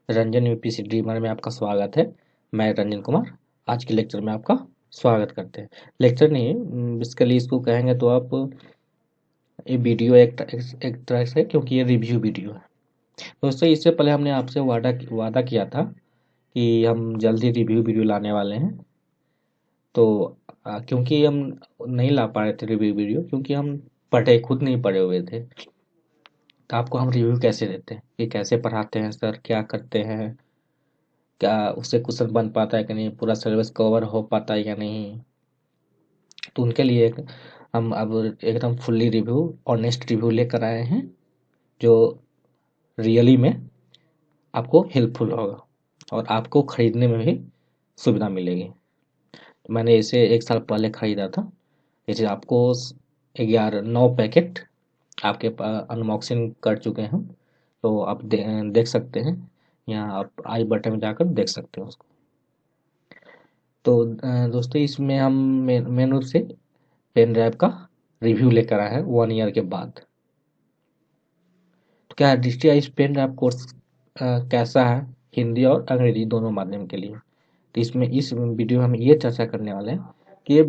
Ranjan UPC dreamer में आपका स्वागत है। मैं रंजन कुमार आज के लेक्चर में आपका स्वागत करते हैं। लेक्चर नहीं, बेसिकली इसको कहेंगे तो आप ये वीडियो एक तरह से, क्योंकि ये रिव्यू वीडियो है। दोस्तों, इससे पहले हमने आपसे वादा किया था कि हम जल्दी रिव्यू वीडियो लाने वाले हैं। तो क्योंकि हम नहीं ला पा रहे थे रिव्यू वीडियो, क्योंकि हम खुद नहीं पढ़े हुए थे। तो आपको हम रिव्यू कैसे देते हैं, कि कैसे पढ़ाते हैं सर, क्या करते हैं, क्या उससे क्वेश्चन बन पाता है कि नहीं, पूरा सिलेबस कवर हो पाता है या नहीं। तो उनके लिए हम अब एकदम फुल्ली रिव्यू, ऑनेस्ट रिव्यू लेकर आए हैं, जो रियली में आपको हेल्पफुल होगा और आपको खरीदने में भी सुविधा मिलेगी। मैंने इसे 1 साल पहले खरीदा था। इसे आपको 9 पैकेट आपके अनबॉक्सिंग कर चुके हैं। तो आप देख सकते हैं, यहाँ आप आई बटन में जाकर देख सकते हैं उसको। तो दोस्तों, इसमें हम मेन रूप से पेन ड्राइव का रिव्यू लेकर आए हैं 1 ईयर के बाद। तो क्या दृष्टिया इस पेन ड्राइव कोर्स कैसा है, हिंदी और अंग्रेजी दोनों माध्यम के लिए। तो इसमें इस वीडियो में हम ये चर्चा करने वाले हैं कि ये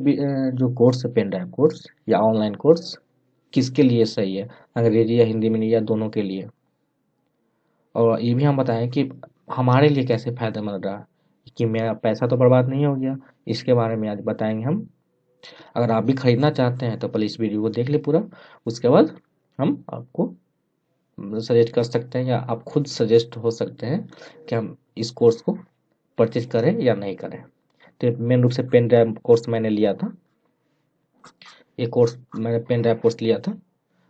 जो कोर्स है, पेन ड्राइव कोर्स या ऑनलाइन कोर्स, किसके लिए सही है, अंग्रेजी या हिंदी में, या दोनों के लिए। और ये भी हम बताएं कि हमारे लिए कैसे फायदेमंद रहा, कि मेरा पैसा तो बर्बाद नहीं हो गया। इसके बारे में आज बताएंगे हम। अगर आप भी खरीदना चाहते हैं तो पहले इस वीडियो को देख ले पूरा, उसके बाद हम आपको सजेस्ट कर सकते हैं, या आप खुद सजेस्ट हो सकते हैं कि हम इस कोर्स को परचेज करें या नहीं करें। तो मेन रूप से पेन ड्राइव कोर्स मैंने लिया था, ये कोर्स मैंने पेन ड्राइव कोर्स लिया था,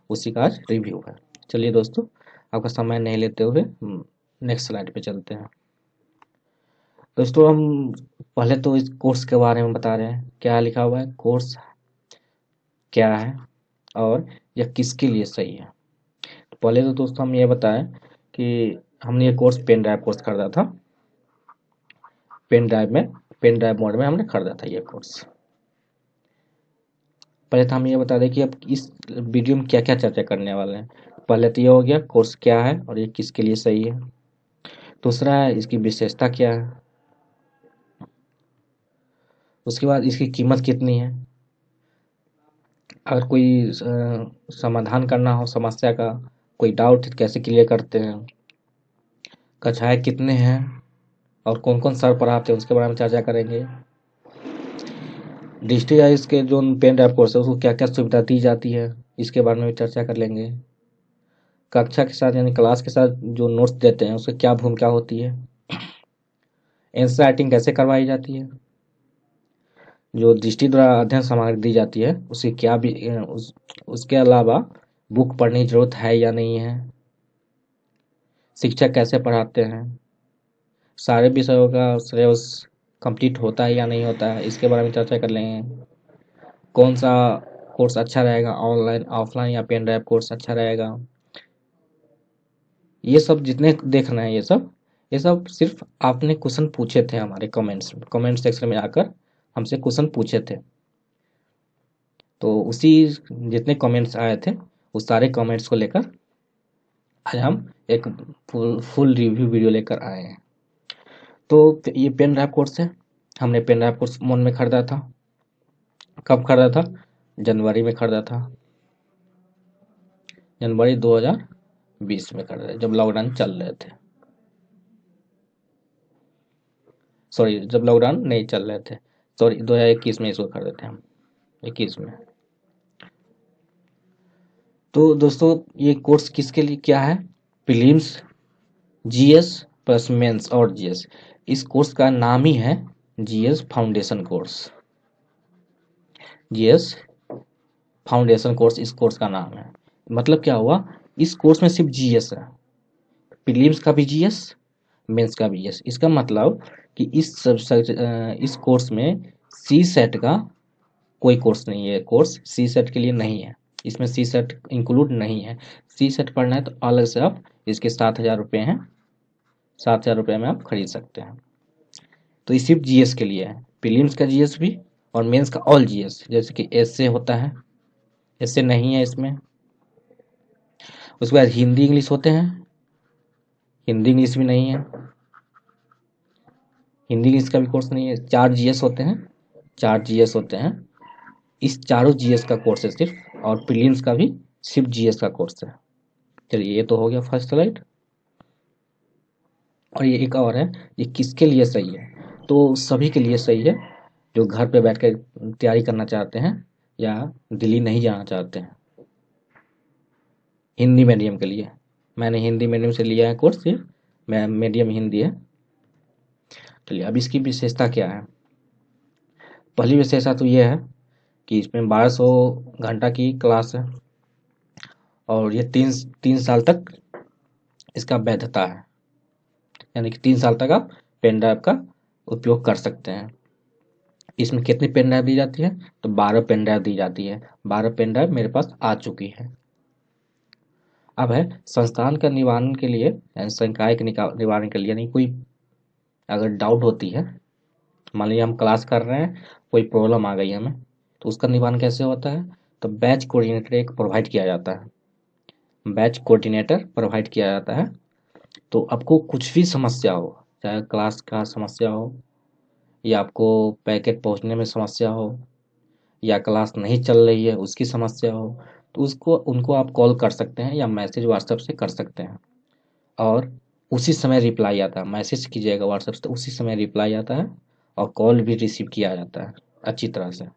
उसी का आज रिव्यू है। चलिए दोस्तों, आपका समय नहीं लेते हुए नेक्स्ट स्लाइड पे चलते हैं। दोस्तों, हम पहले तो इस कोर्स के बारे में बता रहे हैं, क्या लिखा हुआ है, कोर्स क्या है और यह किसके लिए सही है। तो पहले तो दोस्तों हम ये बताएं कि हमने ये कोर्स पेन ड्राइव कोर्स खरीदा था। पेन ड्राइव मोड में हमने खरीदा था ये कोर्स। पहले तो हम ये बता दें कि अब इस वीडियो में क्या क्या चर्चा करने वाले हैं। पहले तो ये हो गया कोर्स क्या है और ये किसके लिए सही है। दूसरा है इसकी विशेषता क्या है। उसके बाद इसकी कीमत कितनी है। अगर कोई समाधान करना हो समस्या का, कोई डाउट कैसे क्लियर करते हैं, कक्षाएं कितने हैं और कौन कौन सर पढ़ाते हैं, उसके बारे में चर्चा करेंगे। डिजिटलाइज के जो पेन ड्राइव कोर्स है उसको क्या क्या सुविधा दी जाती है, इसके बारे में भी चर्चा कर लेंगे। कक्षा के साथ यानी क्लास के साथ जो नोट्स देते हैं उसकी क्या भूमिका होती है। आंसर राइटिंग कैसे करवाई जाती है। जो दृष्टि द्वारा अध्ययन सामग्री दी जाती है उसकी क्या भी उसके अलावा बुक पढ़ने की जरूरत है या नहीं है। शिक्षक कैसे पढ़ाते हैं। सारे विषयों का सिलेबस कंप्लीट होता है या नहीं होता है, इसके बारे में चर्चा कर लेंगे। कौन सा कोर्स अच्छा रहेगा, ऑनलाइन ऑफलाइन या पेन ड्राइव कोर्स अच्छा रहेगा। ये सब जितने देखना है, ये सब सिर्फ आपने क्वेश्चन पूछे थे हमारे कमेंट सेक्शन में आकर हमसे क्वेश्चन पूछे थे। तो उसी जितने कमेंट्स आए थे उस सारे कमेंट्स को लेकर आज हम एक फुल रिव्यू वीडियो लेकर आए हैं। तो ये पेन ड्राइव कोर्स है, हमने पेन ड्राइव कोर्स मोन में खरीदा था। कब खरीदा था, जनवरी में खरीदा था, जनवरी 2020 में खरीदा, जब लॉकडाउन चल रहे थे। सॉरी, जब लॉकडाउन नहीं चल रहे थे, सॉरी 2021 में इसको खरीदे थे हम, 21 में। तो दोस्तों, ये कोर्स किसके लिए क्या है, प्रीलिम्स, जीएस प्लस मेंस और जीएस। इस कोर्स का नाम ही है GS foundation course. GS foundation course इस कोर्स का नाम है। मतलब क्या हुआ, इस कोर्स में सिर्फ जीएस है, प्रीलिम्स का भी जीएस, मेंस का भी जीएस। इसका मतलब कि इस कोर्स में सी सेट का कोई कोर्स नहीं है। कोर्स सी सेट के लिए नहीं है, इसमें सी सेट इंक्लूड नहीं है। सी सेट पढ़ना है तो अलग से आप इसके 7,000 रुपये हैं, 7,000 रुपये में आप खरीद सकते हैं। तो ये सिर्फ जीएस के लिए है, प्रीलिम्स का जीएस भी और मेंस का ऑल जीएस। जैसे कि एसए होता है, एसए नहीं है इसमें। उसके बाद हिंदी इंग्लिश होते हैं, हिंदी इंग्लिश भी नहीं है। हिंदी इंग्लिश का भी कोर्स नहीं है। 4 जीएस होते हैं, 4 जीएस होते हैं। इस चारों जीएस का कोर्स है सिर्फ, और प्रीलिम्स का भी सिर्फ जीएस का कोर्स है। चलिए, ये तो हो गया फर्स्ट स्लाइड। और ये एक और है, ये किसके लिए सही है? तो सभी के लिए सही है जो घर पे बैठ कर तैयारी करना चाहते हैं या दिल्ली नहीं जाना चाहते हैं। हिंदी मीडियम के लिए, मैंने हिंदी मीडियम से लिया है कोर्स, ये मैं मीडियम हिंदी है। चलिए, अब इसकी विशेषता क्या है? पहली विशेषता तो ये है कि इसमें 1200 घंटा की क्लास है, और ये तीन तीन साल तक इसका वैधता है, यानी कि 3 साल तक आप पेन ड्राइव का उपयोग कर सकते हैं। इसमें कितनी पेन ड्राइव दी जाती है? तो 12 पेन ड्राइव दी जाती है। 12 पेन ड्राइव मेरे पास आ चुकी है। अब है संस्थान का निवारण के लिए, यानी शंकाएं के निवारण के लिए, यानी कोई अगर डाउट होती है, मान लीजिए हम क्लास कर रहे हैं, कोई प्रॉब्लम आ गई हमें, तो उसका निवारण कैसे होता है? तो बैच कोऑर्डिनेटर एक प्रोवाइड किया जाता है, बैच कोऑर्डिनेटर प्रोवाइड किया जाता है। तो आपको कुछ भी समस्या हो, चाहे क्लास का समस्या हो, या आपको पैकेट पहुंचने में समस्या हो, या क्लास नहीं चल रही है उसकी समस्या हो, तो उसको उनको आप कॉल कर सकते हैं या मैसेज व्हाट्सएप से कर सकते हैं, और उसी समय रिप्लाई आता है। मैसेज कीजिएगा व्हाट्सएप से तो उसी समय रिप्लाई आता है, और कॉल भी रिसीव किया जाता है अच्छी तरह से।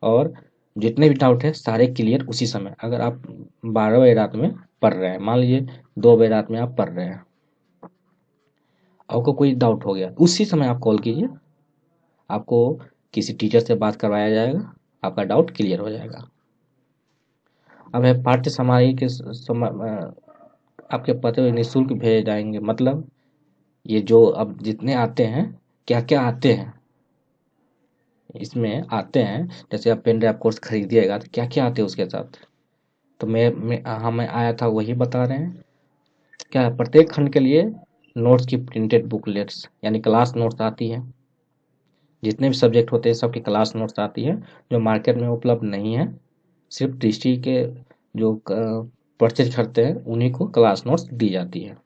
और जितने भी डाउट है सारे क्लियर उसी समय। अगर आप 12 बजे रात में पढ़ रहे हैं, मान लीजिए 2 बजे रात में आप पढ़ रहे हैं, आपको कोई डाउट हो गया, उसी समय आप कॉल कीजिए, आपको किसी टीचर से बात करवाया जाएगा, आपका डाउट क्लियर हो जाएगा। अब है पाठ्य सामग्री के आपके पते हुए निःशुल्क भेजे जाएंगे। मतलब ये जो अब जितने आते हैं, क्या क्या आते हैं इसमें आते हैं, जैसे आप पेन ड्राइव कोर्स खरीदिएगा तो क्या क्या आते हैं उसके साथ, तो मैं आया था वही बता रहे हैं। क्या है, प्रत्येक खंड के लिए नोट्स की प्रिंटेड बुकलेट्स, यानी क्लास नोट्स आती है। जितने भी सब्जेक्ट होते हैं सबकी क्लास नोट्स आती है, जो मार्केट में उपलब्ध नहीं है। सिर्फ दृष्टि के जो परचेज करते हैं उन्हीं को क्लास नोट्स दी जाती है।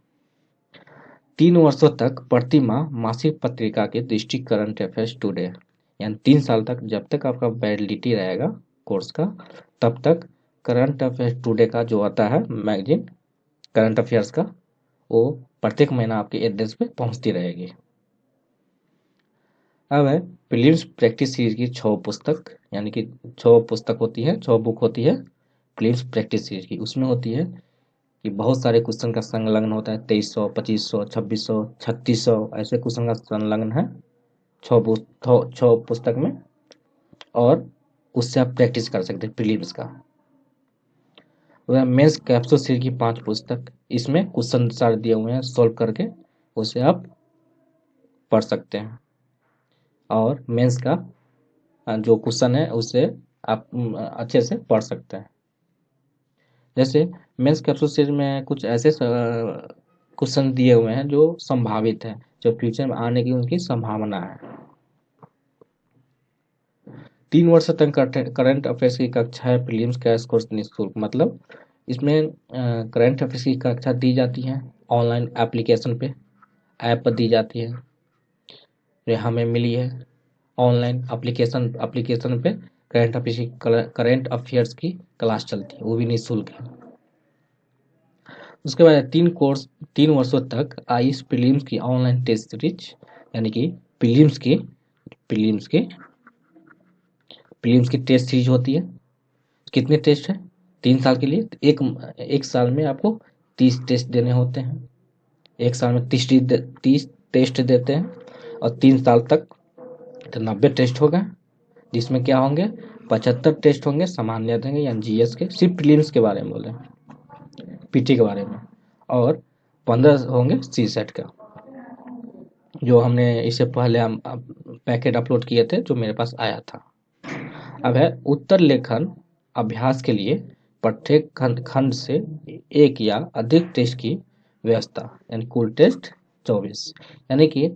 3 वर्षों तक प्रति माह मासिक पत्रिका के दृष्टि करंट अफेयर्स टुडे, यानी 3 साल तक, जब तक आपका वैलिडिटी रहेगा कोर्स का, तब तक करंट अफेयर्स टुडे का जो आता है मैगजीन करंट अफेयर्स का, वो प्रत्येक महीना आपके एड्रेस पे पहुंचती रहेगी। अब है प्रीलिम्स प्रैक्टिस सीरीज की 6 पुस्तक, यानी कि 6 पुस्तक होती है, 6 बुक होती है प्रीलिम्स प्रैक्टिस सीरीज की। उसमें होती है कि बहुत सारे क्वेश्चन का संलग्न होता है, 2300, 2500, 2600, 3600 ऐसे क्वेश्चन का संलग्न है 6 पुस्तक में, और उससे आप प्रैक्टिस कर सकते हैं प्रीलिम्स का। वह मेंस कैप्सूल सीरीज की 5 पुस्तक, इसमें क्वेश्चन सारे दिए हुए हैं, सॉल्व करके उसे आप पढ़ सकते हैं, और मेंस का जो क्वेश्चन है उसे आप अच्छे से पढ़ सकते हैं। जैसे मेंस कैप्सूल सीरीज में कुछ ऐसे क्वेश्चन दिए हुए हैं जो संभावित है, जो फ्यूचर में आने की उनकी संभावना है। 3 वर्ष तक करंट अफेयर्स की कक्षा है प्रीलिम्स क्रैश कोर्स निःशुल्क। मतलब इसमें करंट अफेयर्स की कक्षा दी जाती है ऑनलाइन एप्लीकेशन पे, ऐप पर दी जाती है, जो हमें मिली है ऑनलाइन एप्लीकेशन पे। करंट अफेयर्स की क्लास चलती है, वो भी निःशुल्क है। उसके बाद 3 वर्षों तक आईएएस प्रीलिम्स की ऑनलाइन टेस्ट सीरीज, यानी कि प्रीलिम्स की टेस्ट सीरीज होती है। कितने टेस्ट है? 3 साल के लिए। तो एक साल में आपको 30 टेस्ट देने होते हैं। एक साल में 30 टेस्ट देते हैं, और 3 साल तक तो 90 टेस्ट होगा, जिसमें क्या होंगे, 75 टेस्ट होंगे सामान्य देंगे, यानी जीएस के, सिर्फ प्रीलिम्स के बारे में बोले, पीटी के बारे में, और 15 होंगे सी सेट का, जो हमने इससे पहले हम पैकेट अपलोड किए थे, जो मेरे पास आया था। अब है उत्तर लेखन अभ्यास के लिए प्रत्येक खंड से एक या अधिक टेस्ट की व्यवस्था, यानी कुल टेस्ट 24। यानी कि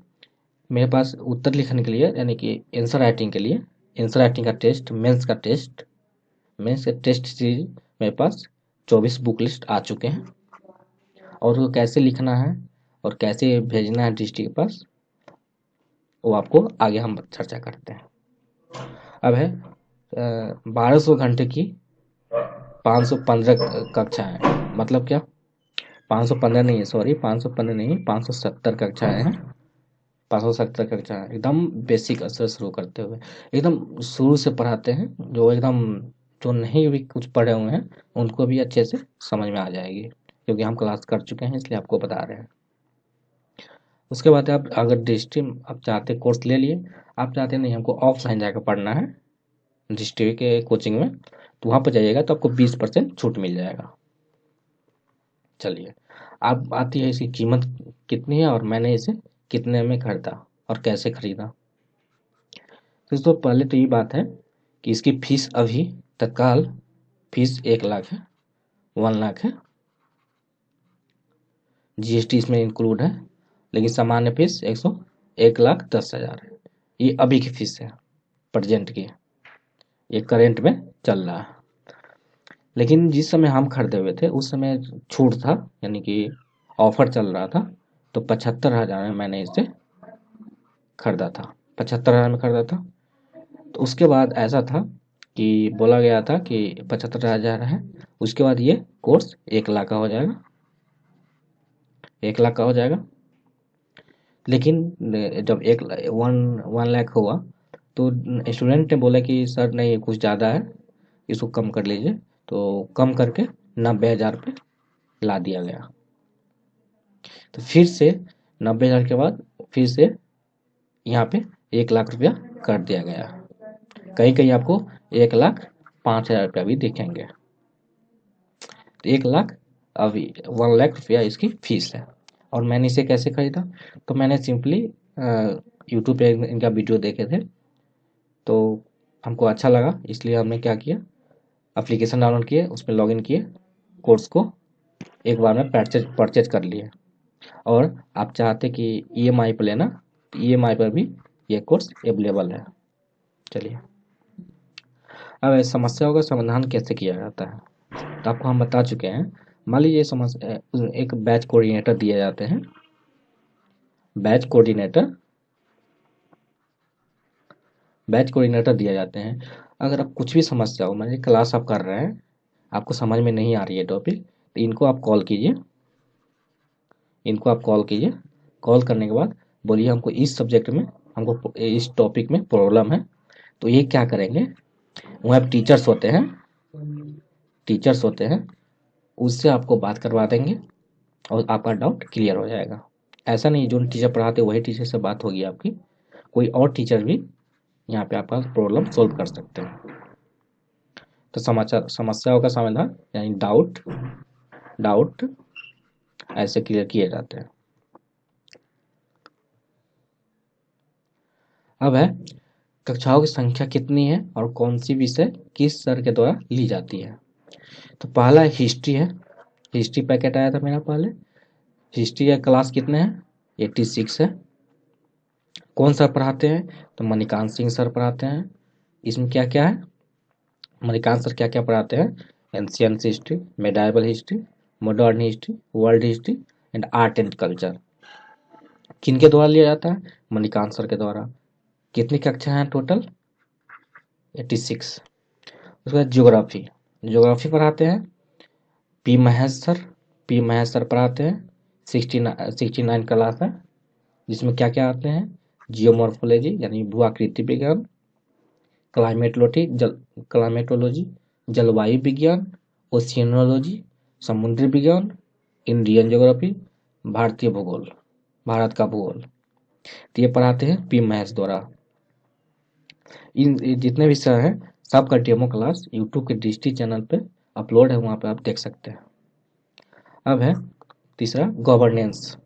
मेरे पास उत्तर लेखन के लिए, यानी कि आंसर राइटिंग के लिए, आंसर राइटिंग का टेस्ट, मेंस का टेस्ट सीरीज मेरे पास 24 बुक लिस्ट आ चुके हैं। और वो कैसे लिखना है और कैसे भेजना है डिस्ट्रिक्ट के पास, वो आपको आगे हम चर्चा करते हैं। अब है 1200 घंटे की 515 कक्षाएं, मतलब क्या? 515 नहीं है, सॉरी 515 नहीं, 570 कक्षाएं हैं। 570 कक्षाएं एकदम बेसिक से शुरू करते हुए एकदम शुरू से पढ़ाते हैं, जो एकदम जो नहीं भी कुछ पढ़े हुए हैं उनको भी अच्छे से समझ में आ जाएगी, क्योंकि हम क्लास कर चुके हैं इसलिए आपको बता रहे हैं। उसके बाद आप अगर डिस्ट्रिक्ट आप चाहते कोर्स ले लिए, आप चाहते नहीं हमको ऑफलाइन जाकर पढ़ना है डिस्ट्रिक्ट के कोचिंग में, तो वहाँ पर जाइएगा तो आपको 20% छूट मिल जाएगा। चलिए, अब आती है इसकी कीमत कितनी है और मैंने इसे कितने में खरीदा और कैसे खरीदा। तो दोस्तों पहले तो ये बात है कि इसकी फीस अभी तत्काल फीस 1 लाख है, 1 लाख है। जीएसटी इसमें इंक्लूड है, लेकिन सामान्य फीस 1,10,000 है। ये अभी की फीस है, प्रेजेंट की, ये करेंट में चल रहा है। लेकिन जिस समय हम खरीदे हुए थे उस समय छूट था, यानी कि ऑफर चल रहा था, तो 75,000 में मैंने इसे खरीदा था। 75,000 में खरीदा था। तो उसके बाद ऐसा था कि बोला गया था कि 75,000 है, उसके बाद ये कोर्स 1 लाख का हो जाएगा, 1 लाख का हो जाएगा। लेकिन जब 1 लाख हुआ तो स्टूडेंट ने बोला कि सर नहीं, ये कुछ ज़्यादा है, इसको कम कर लीजिए। तो कम करके 90,000 पे ला दिया गया। तो फिर से 90,000 के बाद फिर से यहाँ पे 1 लाख रुपया कर दिया गया। कहीं कहीं आपको 1,05,000 रुपया भी दिखेंगे। तो 1 लाख अभी 1 लाख रुपया इसकी फीस है। और मैंने इसे कैसे खरीदा? तो मैंने सिंपली यूट्यूब पे इनका वीडियो देखे थे, तो हमको अच्छा लगा, इसलिए हमने क्या किया, एप्लीकेशन डाउनलोड किए, उसमें लॉगिन किए, कोर्स को एक बार में परचेज कर लिए। और आप चाहते कि ईएमआई पर लेना, तो ईएमआई पर भी ये कोर्स अवेलेबल है। चलिए, अब इस समस्याओं का समाधान कैसे किया जाता है तो आपको हम बता चुके हैं। मान लीजिए समस्या, एक बैच कोऑर्डिनेटर दिए जाते हैं। बैच कोऑर्डिनेटर बैच कोऑर्डिनेटर दिए जाते हैं। अगर आप कुछ भी समस्या हो, मान लीजिए क्लास आप कर रहे हैं, आपको समझ में नहीं आ रही है टॉपिक, तो इनको आप कॉल कीजिए। कॉल करने के बाद बोलिए हमको इस सब्जेक्ट में, हमको इस टॉपिक में प्रॉब्लम है। तो ये क्या करेंगे, वहाँ टीचर्स होते हैं, उससे आपको बात करवा देंगे और आपका डाउट क्लियर हो जाएगा। ऐसा नहीं जो टीचर पढ़ाते वही टीचर से बात होगी आपकी, कोई और टीचर भी यहाँ पे आपका प्रॉब्लम सॉल्व कर सकते हैं। तो समस्याओं का समाधान यानी डाउट ऐसे क्लियर किए जाते हैं। अब है कक्षाओं की संख्या कितनी है और कौन सी विषय किस सर के द्वारा ली जाती है। तो पहला हिस्ट्री है, हिस्ट्री पैकेट आया था मेरा पहले। हिस्ट्री का क्लास कितने हैं, 86 है। कौन सर पढ़ाते हैं, तो मणिकांत सिंह सर पढ़ाते हैं। इसमें क्या क्या है, मणिकांत सर क्या क्या पढ़ाते हैं, ancient history, medieval history, modern history, world history and art and culture. किनके द्वारा लिया जाता है, मणिकांत सर के द्वारा। कितनी कक्षा हैं टोटल, 86। उसके बाद ज्योग्राफी पढ़ाते हैं पी महेश सर पढ़ाते हैं। 69 क्लास है, जिसमें क्या क्या आते हैं, जियोमॉर्फोलॉजी यानी भू आकृति विज्ञान, क्लाइमेटोलॉजी जलवायु विज्ञान, ओशियनोलॉजी समुद्री विज्ञान, इंडियन ज्योग्राफी भारतीय भूगोल, भारत का भूगोल। तो ये पढ़ाते हैं पी महेश द्वारा। इन जितने भी सर हैं सबका डेमो क्लास यूट्यूब के डिस्ट्री चैनल पे अपलोड है, वहाँ पे आप देख सकते हैं। अब है तीसरा गवर्नेंस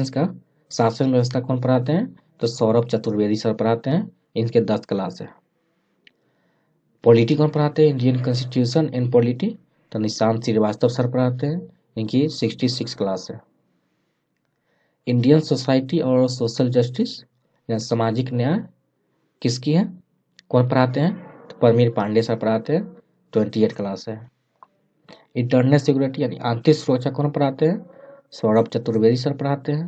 का शासन व्यवस्था कौन पढ़ाते हैं, तो सौरभ चतुर्वेदी सर पढ़ाते हैं, इनके 10 क्लास है। पॉलिटी कौन पढ़ाते हैं, इंडियन कॉन्स्टिट्यूशन एंड पॉलिटी, तो निशांत श्रीवास्तव सर पढ़ाते हैं, इनकी 66 क्लास है। इंडियन सोसाइटी और सोशल जस्टिस या सामाजिक न्याय किसकी है, कौन पढ़ाते हैं, तो परमीर पांडे सर पढ़ाते हैं, 28 क्लास है। इंटरनल सिक्योरिटी यानी आंतरिक सुरक्षा कौन पढ़ाते हैं, सौरभ चतुर्वेदी सर पढ़ाते हैं,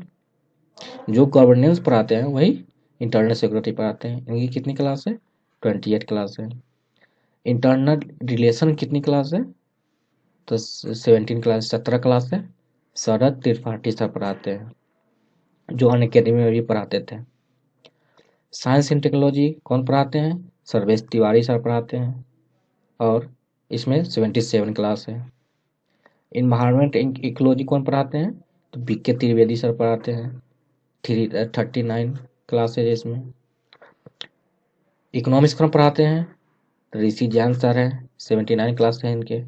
जो गवर्नेंस पढ़ाते हैं वही इंटरनल सिक्योरिटी पढ़ाते हैं। इनकी कितनी क्लास है? 28 क्लास है। इंटरनल रिलेशन कितनी क्लास है? तो 17 क्लास, 17 क्लास है। शरद त्रिपाठी सर पढ़ाते हैं, जो अन अकेडमी में भी पढ़ाते थे। साइंस एंड टेक्नोलॉजी कौन पढ़ाते हैं? सर्वेश तिवारी सर पढ़ाते हैं, और इसमें 77 क्लास है। इन्वायरमेंट इकोलॉजी कौन पढ़ाते हैं? तो बीके त्रिवेदी सर पढ़ाते हैं, 39 क्लासेज इसमें। इकोनॉमिक्स कौन पढ़ाते हैं? तो ऋषि जैन सर है, 79 क्लास है इनके।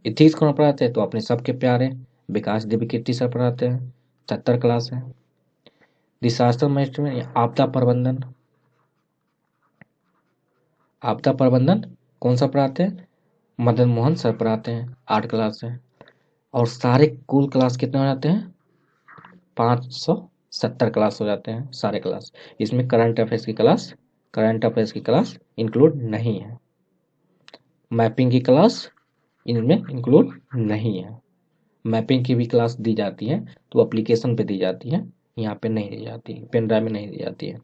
इथिक्स कौन पढ़ाते हैं? तो अपने सबके प्यारे विकास देवी कीर्ति सर पढ़ाते हैं, 70 क्लास है। डिसास्टर मैनेजमेंट, आपदा प्रबंधन, आपदा प्रबंधन कौन सा पढ़ाते हैं? मदन मोहन सर पढ़ाते हैं, 8 क्लास है। और सारे कुल क्लास कितने हो जाते हैं? 570 क्लास हो जाते हैं सारे क्लास। इसमें करंट अफेयर्स की क्लास इंक्लूड नहीं है। मैपिंग की क्लास इनमें इंक्लूड नहीं है। मैपिंग की भी क्लास दी जाती है तो एप्लीकेशन पे दी जाती है, यहाँ पे नहीं दी जाती, पेन ड्राइव में नहीं दी जाती है।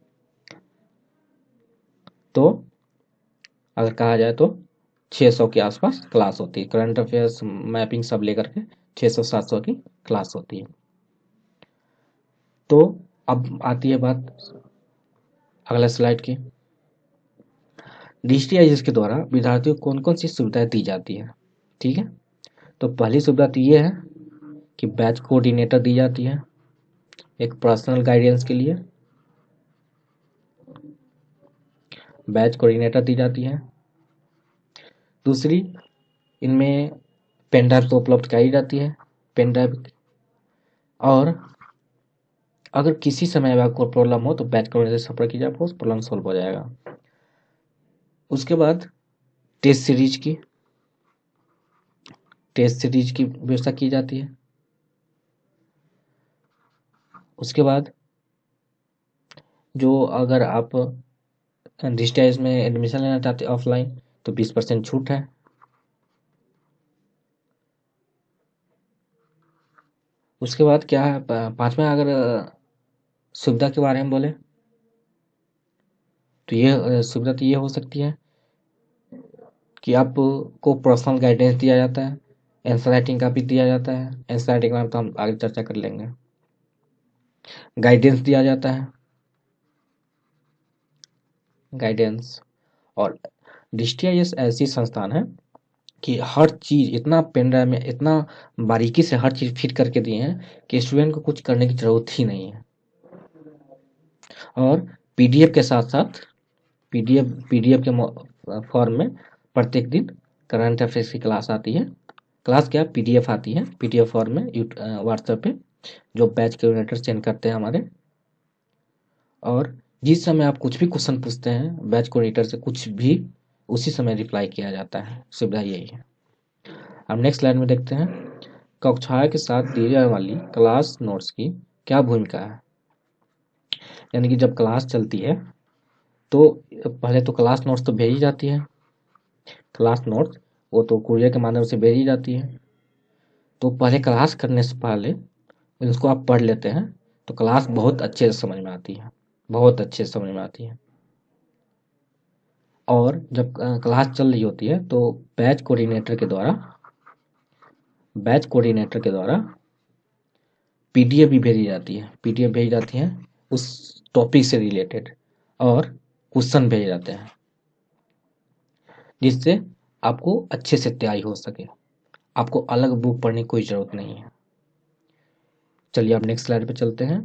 तो अगर कहा जाए तो 600 के आसपास क्लास होती है। करंट अफेयर्स मैपिंग सब लेकर के 600-700 की क्लास होती है। तो अब आती है बात अगला स्लाइड की। डीजीआईएस के द्वारा विद्यार्थियों को कौन कौन सी सुविधाएं दी जाती है? ठीक है, तो पहली सुविधा तो ये है कि बैच कोऑर्डिनेटर दी जाती है, एक पर्सनल गाइडेंस के लिए बैच कोऑर्डिनेटर दी जाती है। दूसरी, इनमें पेन ड्राइव तो उपलब्ध कराई जाती है, पेन ड्राइव। और अगर किसी समय में आपको प्रॉब्लम हो तो बैच कोऑर्डिनेटर से संपर्क कीजिए, आपको प्रॉब्लम सॉल्व हो जाएगा। उसके बाद टेस्ट सीरीज की व्यवस्था की जाती है। उसके बाद जो अगर आप डिजिटाइज में एडमिशन लेना चाहते हैं ऑफलाइन तो 20% छूट है। उसके बाद क्या है, पांचवा, अगर सुविधा के बारे में बोले तो ये सुविधा तो ये हो सकती है कि आपको पर्सनल गाइडेंस दिया जाता है, आंसर राइटिंग का भी दिया जाता है। आंसर राइटिंग का तो हम आगे चर्चा कर लेंगे। गाइडेंस दिया जाता है, गाइडेंस। और डिजिटाइज ऐसी संस्थान है कि हर चीज़ इतना पेन ड्राइव में इतना बारीकी से हर चीज़ फिट करके दिए हैं कि स्टूडेंट को कुछ करने की ज़रूरत ही नहीं है। और पीडीएफ के साथ साथ पीडीएफ के फॉर्म में प्रत्येक दिन करंट अफेयर्स की क्लास आती है। क्लास क्या, पीडीएफ आती है, पीडीएफ फॉर्म में व्हाट्सएप पे जो बैच कोऑर्डिनेटर सेंड करते हैं हमारे। और जिस समय आप कुछ भी क्वेश्चन पूछते हैं बैच कोऑर्डिनेटर से, कुछ भी उसी समय रिप्लाई किया जाता है। सुविधा यही है। अब नेक्स्ट स्लाइड में देखते हैं, कक्षा के साथ दी जाने वाली क्लास नोट्स की क्या भूमिका है। यानी कि जब क्लास चलती है तो पहले तो क्लास नोट्स तो भेजी जाती है, क्लास नोट्स वो तो कुरियर के माध्यम से भेजी जाती है। तो पहले क्लास करने से पहले इसको आप पढ़ लेते हैं तो क्लास बहुत अच्छे से समझ में आती है, बहुत अच्छे से समझ में आती है। और जब क्लास चल रही होती है तो बैच कोऑर्डिनेटर के द्वारा पीडीएफ भी भेजी जाती है, पीडीएफ भेजी जाती है उस टॉपिक से रिलेटेड, और क्वेश्चन भेजे जाते हैं जिससे आपको अच्छे से तैयारी हो सके। आपको अलग बुक पढ़ने की कोई ज़रूरत नहीं है। चलिए अब नेक्स्ट स्लाइड पे चलते हैं।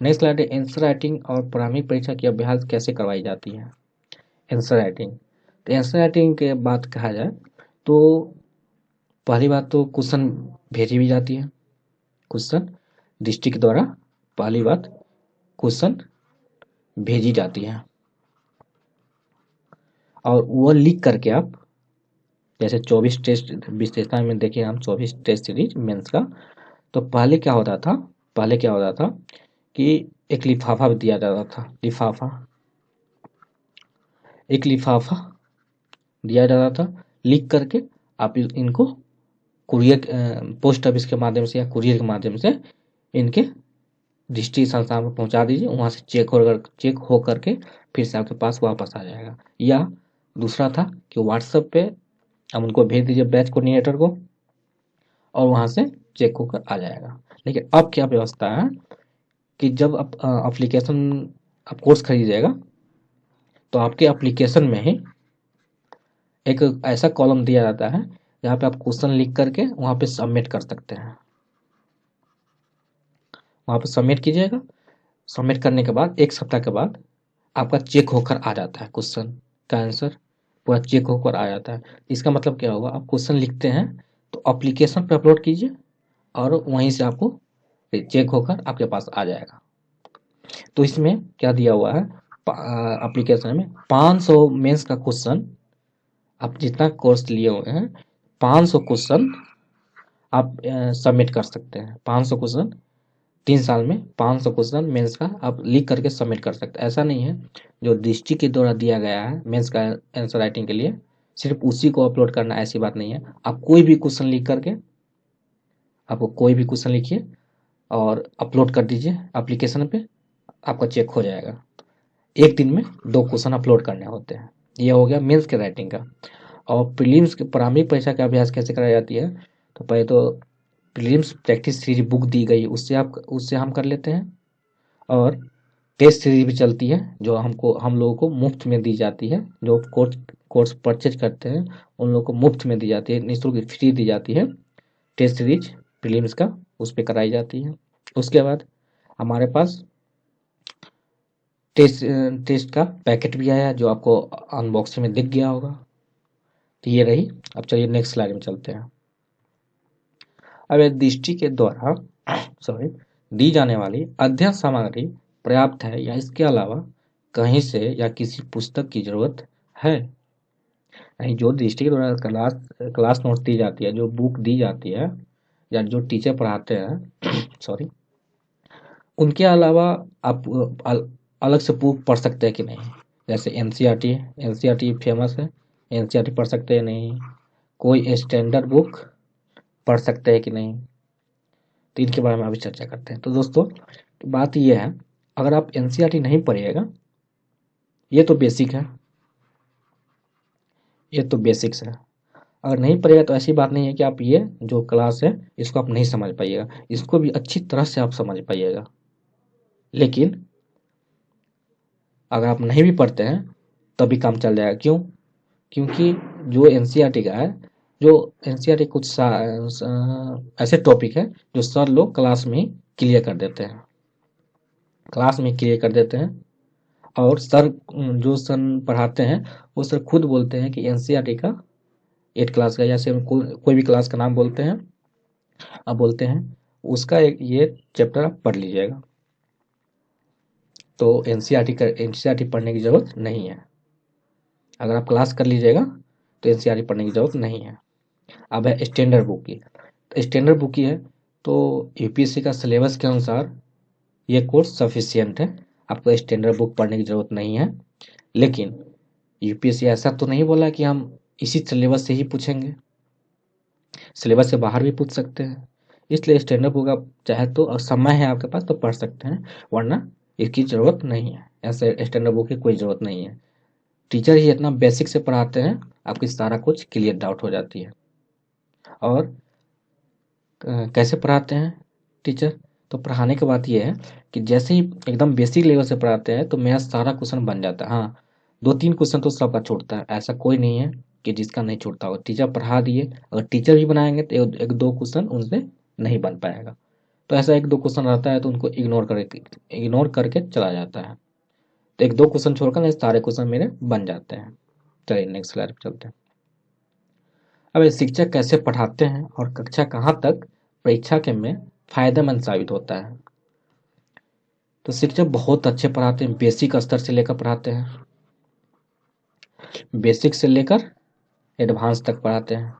नेक्स्ट स्लाइड है आंसर राइटिंग और प्रारंभिक परीक्षा की अभ्यास कैसे करवाई जाती है। आंसर राइटिंग, तो आंसर राइटिंग के बात कहा जाए तो पहली बात तो क्वेश्चन भेजी भी जाती है, क्वेश्चन डिस्ट्रिक्ट द्वारा पहली बात क्वेश्चन भेजी जाती है। और वो लिख करके आप, जैसे 24 टेस्ट विशेषता में देखिए हम 24 टेस्ट सीरीज मेंस का, तो पहले क्या होता था कि एक लिफाफा दिया जाता था, एक लिफाफा दिया जाता था, लिख करके आप इनको कुरियर पोस्ट ऑफिस के माध्यम से या कुरियर के माध्यम से इनके दृष्टि संस्थान में पहुंचा दीजिए, वहाँ से चेक हो करके फिर से आपके पास वापस आ जाएगा। या दूसरा था कि व्हाट्सएप पे आप उनको भेज दीजिए बैच कोऑर्डिनेटर को, और वहाँ से चेक होकर आ जाएगा। लेकिन अब क्या व्यवस्था है कि जब आप एप्लीकेशन आप कोर्स खरीदिएगा तो आपके एप्लीकेशन में ही एक ऐसा कॉलम दिया जाता है जहाँ पे आप क्वेश्चन लिख करके वहाँ पे सबमिट कर सकते हैं। वहाँ पे सबमिट कीजिएगा, सबमिट करने के बाद 1 सप्ताह के बाद आपका चेक होकर आ जाता है, क्वेश्चन का आंसर पूरा चेक होकर आ जाता है। इसका मतलब क्या होगा, आप क्वेश्चन लिखते हैं तो एप्लीकेशन पे अपलोड कीजिए और वहीं से आपको चेक होकर आपके पास आ जाएगा। तो इसमें क्या दिया हुआ है, एप्लीकेशन में 500 मेंस का क्वेश्चन, आप जितना कोर्स लिए हुए हैं 500 क्वेश्चन आप सबमिट कर सकते हैं। 500 क्वेश्चन 3 साल में 500 क्वेश्चन मेंस का आप लिख करके सबमिट कर सकते हैं। ऐसा नहीं है जो डिस्ट्रिक्ट के द्वारा दिया गया है मेंस का आंसर राइटिंग के लिए सिर्फ उसी को अपलोड करना, ऐसी बात नहीं है। आप कोई भी क्वेश्चन लिख करके, आपको कोई भी क्वेश्चन लिखिए और अपलोड कर दीजिए एप्लीकेशन पे, आपका चेक हो जाएगा। एक दिन में 2 क्वेश्चन अपलोड करने होते हैं। ये हो गया मेंस के राइटिंग का। और प्रीलिम्स के प्रारंभिक परीक्षा का अभ्यास कैसे कराई जाती है, तो पहले तो प्रीलिम्स प्रैक्टिस सीरीज बुक दी गई, उससे हम कर लेते हैं। और टेस्ट सीरीज भी चलती है जो हम लोगों को मुफ्त में दी जाती है। जो कोर्स परचेज करते हैं उन लोगों को मुफ्त में दी जाती है, निःशुल्क फ्री दी जाती है टेस्ट सीरीज प्रीलिम्स का, उस पर कराई जाती है। उसके बाद हमारे पास टेस्ट का पैकेट भी आया जो आपको अनबॉक्सिंग में दिख गया होगा। तो ये रही। अब चलिए नेक्स्ट स्लाइड में चलते हैं। अब एक दृष्टि के द्वारा सॉरी दी जाने वाली अध्ययन सामग्री पर्याप्त है या इसके अलावा कहीं से या किसी पुस्तक की जरूरत है। यानी जो दृष्टि के द्वारा क्लास नोट्स दी जाती है, जो बुक दी जाती है या जो टीचर पढ़ाते हैं सॉरी, उनके अलावा आप अलग से बुक पढ़ सकते हैं कि नहीं। जैसे एनसीईआरटी फेमस है, एनसीईआरटी पढ़ सकते हैं नहीं, कोई स्टैंडर्ड बुक पढ़ सकते हैं कि नहीं। तो इनके बारे में अभी चर्चा करते हैं। तो दोस्तों बात यह है, अगर आप एनसीईआरटी नहीं पढ़िएगा, ये तो बेसिक है, ये तो बेसिक्स है। अगर नहीं पढ़ेगा तो ऐसी बात नहीं है कि आप ये जो क्लास है इसको आप नहीं समझ पाइएगा, इसको भी अच्छी तरह से आप समझ पाइएगा। लेकिन अगर आप नहीं भी पढ़ते हैं तभी काम चल जाएगा। क्यों? क्योंकि जो एनसीईआरटी का है, जो एनसीईआरटी कुछ ऐसे टॉपिक है जो सर लोग क्लास में ही क्लियर कर देते हैं, क्लास में क्लियर कर देते हैं। और सर जो सर पढ़ाते हैं वो सर खुद बोलते हैं कि एनसीईआरटी का 8 क्लास का, या से कोई भी क्लास का नाम बोलते हैं, अब बोलते हैं उसका एक ये चैप्टर आप पढ़ लीजिएगा। तो एनसीईआरटी पढ़ने की ज़रूरत नहीं है। अगर आप क्लास कर लीजिएगा तो एनसीईआरटी पढ़ने की ज़रूरत नहीं है। अब है स्टैंडर्ड बुक की। तो स्टैंडर्ड बुक की है तो यूपीएससी का सिलेबस के अनुसार ये कोर्स सफिशियंट है, आपको स्टैंडर्ड बुक पढ़ने की ज़रूरत नहीं है। लेकिन यूपीएससी ऐसा तो नहीं बोला कि हम इसी सिलेबस से ही पूछेंगे, सिलेबस से बाहर भी पूछ सकते हैं। इसलिए स्टैंडर्ड बुक आप चाहे तो, और समय है आपके पास तो पढ़ सकते हैं, वरना इसकी ज़रूरत नहीं है। ऐसे स्टैंडर्ड बुक की कोई ज़रूरत नहीं है। टीचर ही इतना बेसिक से पढ़ाते हैं, आपकी सारा कुछ क्लियर डाउट हो जाती है। और कैसे पढ़ाते हैं टीचर, तो पढ़ाने की बात यह है कि जैसे ही एकदम बेसिक लेवल से पढ़ाते हैं तो मेरा सारा क्वेश्चन बन जाता है। हाँ, 2-3 क्वेश्चन तो सबका छूटता है, ऐसा कोई नहीं है कि जिसका नहीं छूटता हो। टीचर पढ़ा दिए, अगर टीचर भी बनाएंगे तो 1-2 क्वेश्चन उनसे नहीं बन पाएगा। तो ऐसा 1-2 क्वेश्चन रहता है तो उनको इग्नोर करके चला जाता है। तो 1-2 क्वेश्चन छोड़कर नहीं सारे क्वेश्चन मेरे बन जाते हैं। चलिए नेक्स्ट स्लाइड पर चलते हैं। अब ये शिक्षक कैसे पढ़ाते हैं और कक्षा कहाँ तक परीक्षा के में फायदेमंद साबित होता है। तो शिक्षक बहुत अच्छे पढ़ाते हैं, बेसिक स्तर से लेकर पढ़ाते हैं, बेसिक से लेकर एडवांस तक पढ़ाते हैं,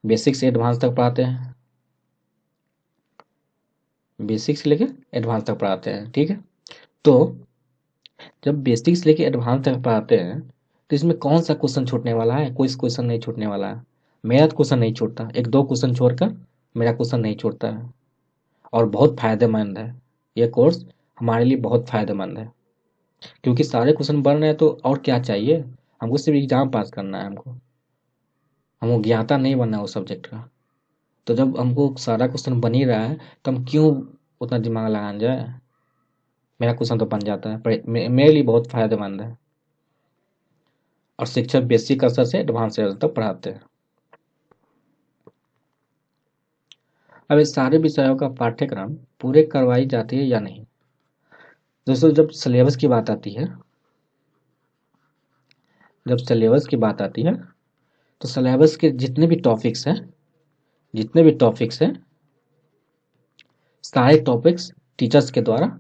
बेसिक से एडवांस तक पढ़ाते हैं, बेसिक से लेकर एडवांस तक पढ़ाते हैं। ठीक है, तो जब बेसिक से लेकर एडवांस तक पढ़ाते हैं तो इसमें कौन सा क्वेश्चन छूटने वाला है? कोई क्वेश्चन नहीं छूटने वाला है। मेरा क्वेश्चन नहीं छूटता, 1-2 क्वेश्चन छोड़कर मेरा क्वेश्चन नहीं छूटता है। और बहुत फ़ायदेमंद है। ये कोर्स हमारे लिए बहुत फ़ायदेमंद है, क्योंकि सारे क्वेश्चन बन रहे हैं, तो और क्या चाहिए? हमको सिर्फ एग्ज़ाम पास करना है, हमको ज्ञाता नहीं बनना है उस सब्जेक्ट का। तो जब हमको सारा क्वेश्चन बन ही रहा है, तो हम क्यों उतना दिमाग लगाने जाए? मेरा क्वेश्चन तो बन जाता है, पर मेरे लिए बहुत फ़ायदेमंद है। और शिक्षक बेसिक स्तर से एडवांस स्तर तक पढ़ाते हैं। अब इस सारे विषयों का पाठ्यक्रम पूरे करवाई जाती है या नहीं? दोस्तों, जब सिलेबस की बात आती है, तो सिलेबस के जितने भी टॉपिक्स हैं, सारे टॉपिक्स टीचर्स के द्वारा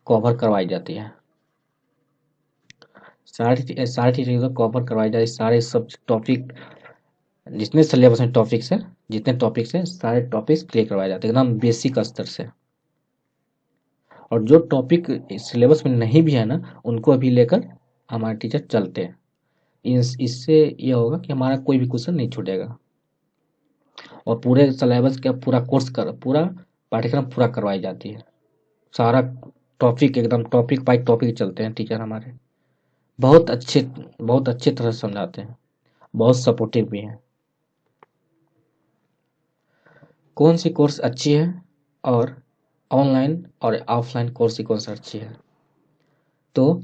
कवर करवाई जाती है। सारे टीचर को कवर करवाई जाती है। सारे सब टॉपिक, जितने सिलेबस में टॉपिक्स हैं, सारे टॉपिक्स क्लियर करवाए जाते हैं एकदम बेसिक स्तर से। और जो टॉपिक सिलेबस में नहीं भी है ना, उनको अभी लेकर हमारे टीचर चलते हैं। इससे ये होगा कि हमारा कोई भी क्वेश्चन नहीं छूटेगा, और पूरे सिलेबस का पूरा पाठ्यक्रम पूरा करवाई जाती है। सारा टॉपिक एकदम टॉपिक बाय टॉपिक चलते हैं टीचर हमारे। बहुत अच्छे तरह से समझाते हैं, बहुत सपोर्टिव भी हैं। कौन सी कोर्स अच्छी है, और ऑनलाइन और ऑफलाइन कोर्स की कौन सी अच्छी है? तो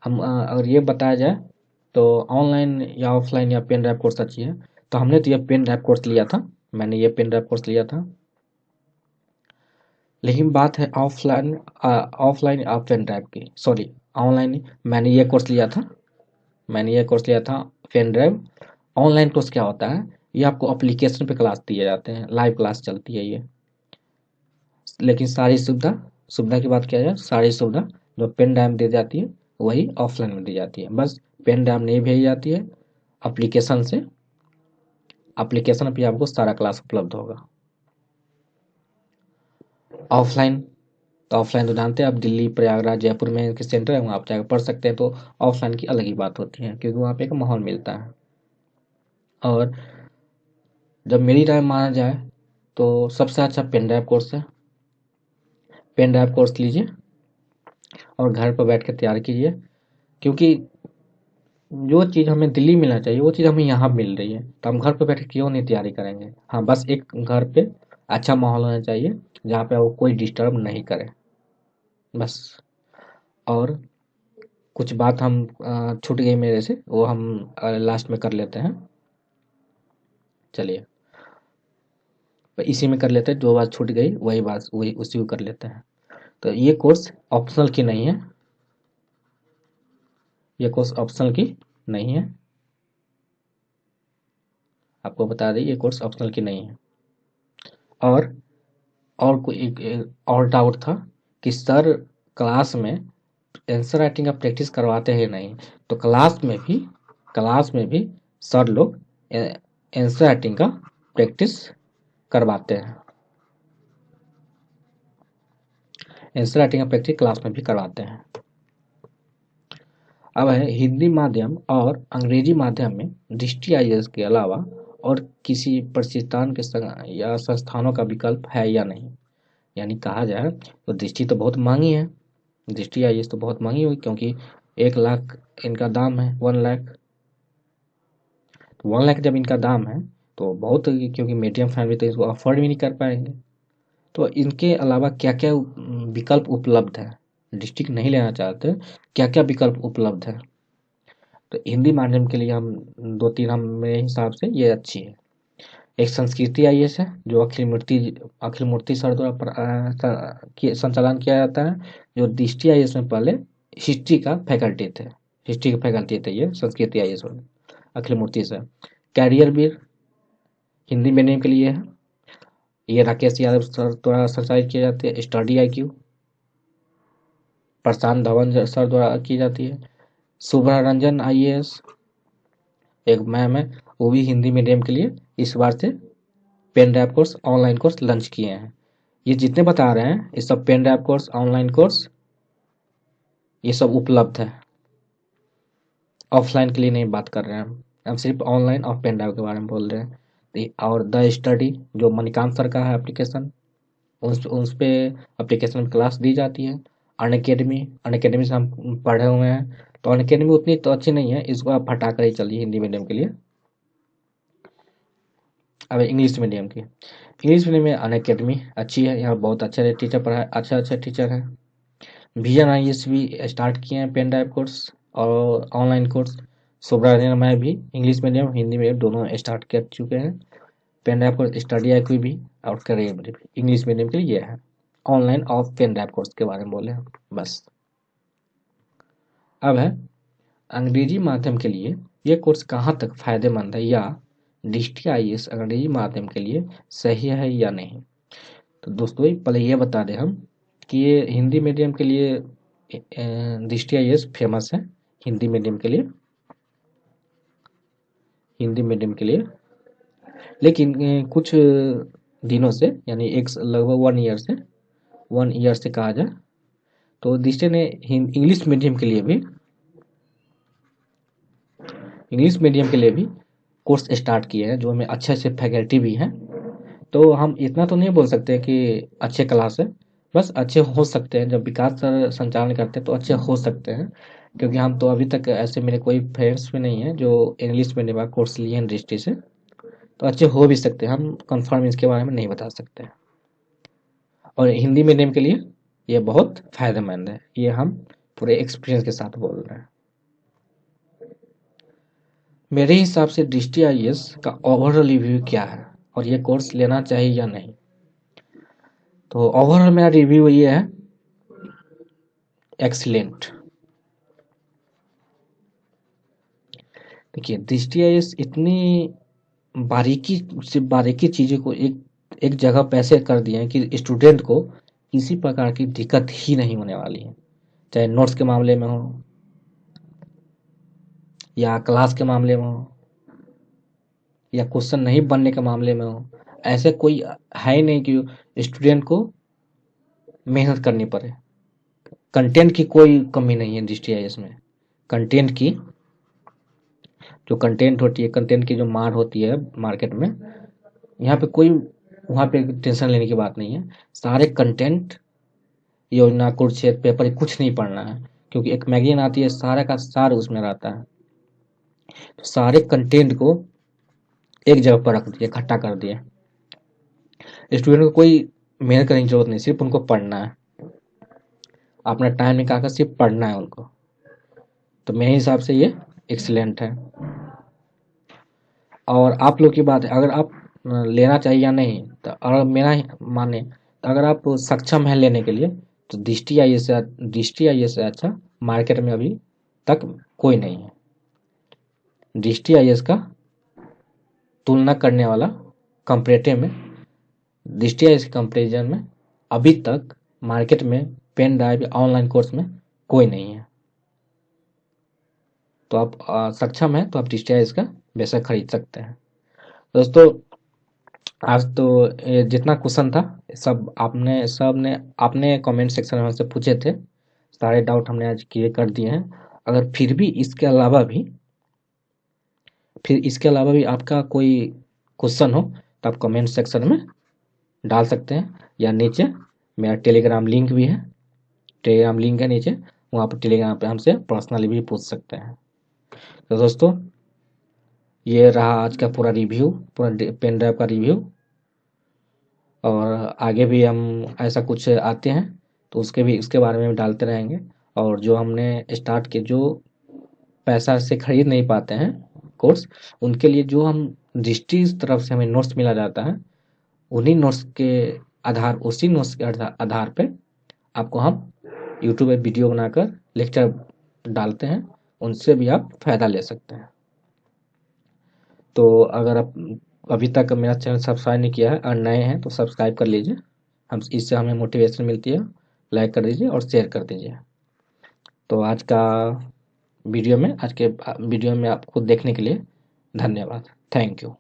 हम अगर ये बताया जाए, तो ऑनलाइन या ऑफलाइन या पेन ड्राइव कोर्स अच्छी है, तो हमने तो ये पेन ड्राइव कोर्स लिया था। मैंने ये पेन ड्राइव कोर्स लिया था। लेकिन बात है ऑफलाइन या पेन ड्राइव की, सॉरी, ऑनलाइन। मैंने ये कोर्स लिया था पेन ड्राइव। ऑनलाइन कोर्स क्या होता है? ये आपको एप्लीकेशन पे क्लास दिए जाते हैं, लाइव क्लास चलती है ये। लेकिन सारी सुविधा की बात किया जाए, सारी सुविधा जो पेन ड्राइव में दी जाती है, वही ऑफलाइन में दी जाती है। बस पेन ड्राइव नहीं भेजी जाती है, एप्लीकेशन से एप्लीकेशन पे आपको सारा क्लास उपलब्ध होगा। ऑफलाइन तो जानते हैं आप, दिल्ली, प्रयागराज, जयपुर में इनके सेंटर है, वहाँ आप जाकर पढ़ सकते हैं। तो ऑफलाइन की अलग ही बात होती है, क्योंकि वहाँ पे एक माहौल मिलता है। और जब मेरी राय माना जाए, तो सबसे अच्छा पेन ड्राइव कोर्स है। पेन ड्राइव कोर्स लीजिए और घर पर बैठ कर तैयार कीजिए, क्योंकि जो चीज़ हमें दिल्ली मिलना चाहिए, वो चीज़ हमें यहाँ मिल रही है। तो हम घर पे बैठ के क्यों नहीं तैयारी करेंगे? हाँ, बस एक घर पे अच्छा माहौल होना चाहिए, जहाँ पे वो कोई डिस्टर्ब नहीं करे, बस। और कुछ बात हम छूट गई मेरे से, वो हम लास्ट में कर लेते हैं। चलिए, तो इसी में कर लेते हैं। जो बात छूट गई वही बात वही उसी को कर लेते हैं। तो ये कोर्स ऑप्शनल की नहीं है। आपको बता दें, ये कोर्स ऑप्शनल की नहीं है। और कोई एक और डाउट था कि सर क्लास में आंसर राइटिंग का प्रैक्टिस करवाते हैं नहीं? तो क्लास में भी सर लोग आंसर राइटिंग का प्रैक्टिस करवाते हैं। आंसर राइटिंग का प्रैक्टिस क्लास में भी करवाते हैं। अब है हिंदी माध्यम और अंग्रेजी माध्यम में दृष्टि आईएएस के अलावा और किसी प्रतिष्ठान के या संस्थानों का विकल्प है या नहीं? यानी कहा जाए तो दृष्टि तो बहुत महंगी है, दृष्टि आईएएस तो बहुत महंगी हुई, क्योंकि 1 लाख इनका दाम है, 1 लाख। 1 लाख जब इनका दाम है, तो बहुत, क्योंकि मीडियम फैमिली तो इसको अफोर्ड भी नहीं कर पाएंगे। तो इनके अलावा क्या क्या विकल्प उपलब्ध है? डिस्ट्रिक्ट नहीं लेना चाहते, क्या क्या विकल्प उपलब्ध है? तो हिंदी माध्यम के लिए हम दो तीन, हम मेरे हिसाब से ये अच्छी है। एक संस्कृति आईएएस है, जो अखिल मूर्ति सर द्वारा संचालन किया जाता है। जो दृष्टि आईएएस में पहले हिस्ट्री के फैकल्टी थे ये संस्कृति आईएएस वाले, अखिल मूर्ति सर। कैरियर भी हिंदी मीडियम के लिए है, ये राकेश यादव सर द्वारा संचालित किए जाते हैं। स्टडी आईक्यू प्रशांत धवन सर द्वारा की जाती है। शुभा रंजन आईएएस एक मैम है, वो भी हिंदी मीडियम के लिए इस बार से pen drive course, online course launch किए हैं। ये जितने बता रहे हैं, ये सब pen drive course, online course, ये सब उपलब्ध है। ऑफलाइन के लिए नहीं बात कर रहे हैं हम सिर्फ ऑनलाइन और पेन ड्राइव के बारे में बोल रहे हैं। और द स्टडी, जो मणिकांत सर का है एप्लीकेशन, उस पे एप्लीकेशन में क्लास दी जाती है। अनअकैडमी से हम पढ़े हुए हैं, तो अनअकैडमी उतनी तो अच्छी नहीं है, इसको आप हटा कर ही चलिए हिंदी मीडियम के लिए। अब इंग्लिश मीडियम में अनअकैडमी अच्छी है, यहाँ बहुत अच्छा टीचर पढ़ा, अच्छा टीचर है। VNIS भी स्टार्ट किए हैं पेन ड्राइव कोर्स और ऑनलाइन कोर्स। सुब्रमण्यम मैं भी इंग्लिश मीडियम हिंदी मीडियम दोनों स्टार्ट कर चुके हैं। पेन ड्राइव कोर्स स्टडी आई कोई भी और करियर भी इंग्लिश मीडियम के लिए है। Online of pen drive course के बारे में बोले हैं बस। अब है अंग्रेजी माध्यम के लिए ये कोर्स कहाँ तक फायदेमंद है, या DST अंग्रेजी माध्यम के लिए सही है या नहीं। तो दोस्तों पहले ये बता दें हम कि ये हिंदी मीडियम के लिए DST फेमस है, हिंदी मीडियम के लिए लेकिन कुछ दिनों से यानी लगभग 1 ईयर से कहा जाए तो DST ने इंग्लिश मीडियम के लिए भी कोर्स स्टार्ट किए हैं, जो में अच्छे फैकल्टी भी हैं। तो हम इतना तो नहीं बोल सकते कि अच्छे क्लास है, बस अच्छे हो सकते हैं। जब विकास सर संचालन करते हैं तो अच्छे हो सकते हैं, क्योंकि हम तो अभी तक ऐसे मेरे कोई फ्रेंड्स भी नहीं है जो इंग्लिश मीडियम का कोर्स लिए हैं DST से, तो अच्छे हो भी सकते हैं, हम कंफर्म इसके बारे में नहीं बता सकते। और हिंदी मीडियम के लिए ये बहुत फायदेमंद है, ये हम पूरे एक्सपीरियंस के साथ बोल रहे हैं। मेरे हिसाब से DST का ओवरऑल रिव्यू क्या है और ये कोर्स लेना चाहिए या नहीं। तो ओवरऑल मेरा रिव्यू ये है, एक्सीलेंट। देखिए DST इतनी बारीकी चीज़ों को एक जगह पे ऐसे कर दिए हैं कि स्टूडेंट को किसी प्रकार की दिक्कत ही नहीं होने वाली है, चाहे नोट्स के मामले में हो या क्लास के मामले में हो या क्वेश्चन नहीं बनने के मामले में हो। ऐसे कोई है नहीं कि स्टूडेंट को मेहनत करनी पड़े। कंटेंट की कोई कमी नहीं है DST में। कंटेंट की जो कंटेंट होती है, कंटेंट की जो मार होती है मार्केट में, यहाँ पे कोई वहाँ पे टेंशन लेने की बात नहीं है। सारे कंटेंट योजना कुरुक्षेत्र पेपर कुछ नहीं पढ़ना है, क्योंकि एक मैगजीन आती है, सारा का सार उसमें रहता है। तो सारे कंटेंट को एक जगह पर रख दिए, इकट्ठा कर दिए। स्टूडेंट को कोई मेहनत करने की जरूरत नहीं, सिर्फ उनको पढ़ना है, अपना टाइम निकाल कर सिर्फ पढ़ना है उनको। तो मेरे हिसाब से ये एक्सीलेंट है। और आप लोग की बात है, अगर आप लेना चाहिए या नहीं, तो अगर मेरा माने तो अगर आप सक्षम है लेने के लिए, तो DST से अच्छा मार्केट में अभी तक कोई नहीं है। DST का तुलना करने वाला कंपेरेटिव में, DST कंपेरिजन में अभी तक मार्केट में पेन ड्राइव ऑनलाइन कोर्स में कोई नहीं है। तो आप सक्षम है तो आप DST का बेशक खरीद सकते हैं। दोस्तों आज तो जितना क्वेश्चन था सब आपने कमेंट सेक्शन में हमसे पूछे थे, सारे डाउट हमने आज क्लियर कर दिए हैं। अगर फिर इसके अलावा भी आपका कोई क्वेश्चन हो तो आप कमेंट सेक्शन में डाल सकते हैं, या नीचे मेरा टेलीग्राम लिंक है नीचे, वहाँ पर टेलीग्राम पे हमसे पर्सनली भी पूछ सकते हैं। तो दोस्तों ये रहा आज का पूरा पेन ड्राइव का रिव्यू। और आगे भी हम ऐसा कुछ आते हैं तो उसके बारे में भी डालते रहेंगे। और जो हमने स्टार्ट किए, जो पैसा से खरीद नहीं पाते हैं कोर्स, उनके लिए जो हम DST तरफ से हमें नोट्स मिला जाता है, उसी नोट्स के आधार पे आपको हम यूट्यूब पे वीडियो बनाकर लेक्चर डालते हैं, उनसे भी आप फायदा ले सकते हैं। तो अगर आप अभी तक मेरा चैनल सब्सक्राइब नहीं किया है और नए हैं तो सब्सक्राइब कर लीजिए, इससे हमें मोटिवेशन मिलती है। लाइक कर दीजिए और शेयर कर दीजिए। तो आज के वीडियो में आपको देखने के लिए धन्यवाद। Thank you.